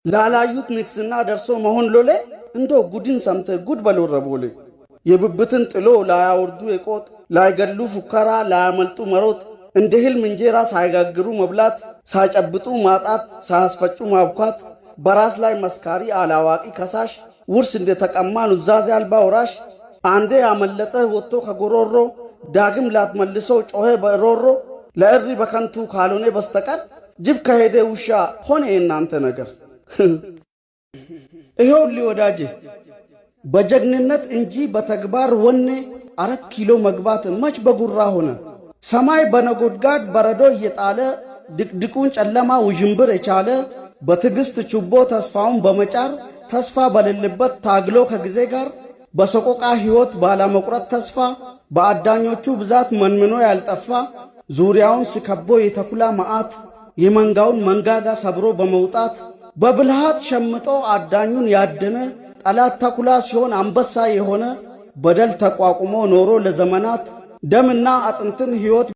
ላላዩት ንግስና ደርሶ መሆን ሎሌ እንዶ ጉድን ሰምተ ጉድ በሎረቦሌ የብብትን ጥሎ ላያወርዱ የቆጥ ላይገሉ ፉከራ ላያመልጡ መሮጥ እንደ ህልም እንጀራ ሳይጋግሩ መብላት ሳይጨብጡ ማጣት ሳያስፈጩ ማብኳት በራስ ላይ መስካሪ አላዋቂ ከሳሽ ውርስ እንደተቀማ ኑዛዜ አልባ ወራሽ አንዴ ያመለጠ ወጥቶ ከጎሮሮ ዳግም ላትመልሰው ጮኸ በሮሮ ለእሪ በከንቱ ካልሆነ በስተቀር ጅብ ከሄደ ውሻ ሆነ የናንተ ነገር። ይሄው ሊወዳጄ በጀግንነት እንጂ በተግባር ወኔ 4 ኪሎ መግባት መች በጉራ ሆነ። ሰማይ በነጎድጋድ በረዶ እየጣለ ድቅድቁን ጨለማ ውዥንብር የቻለ በትዕግስት ችቦ ተስፋውን በመጫር ተስፋ በሌለበት ታግሎ ከጊዜ ጋር በሰቆቃ ሕይወት ባለመቁረጥ ተስፋ በአዳኞቹ ብዛት መንምኖ ያልጠፋ ዙሪያውን ሲከቦ የተኩላ መዓት የመንጋውን መንጋጋ ሰብሮ በመውጣት በብልሃት ሸምጦ አዳኙን ያደነ ጠላት ተኩላ ሲሆን አንበሳ የሆነ በደል ተቋቁሞ ኖሮ ለዘመናት ደምና አጥንትን ሕይወት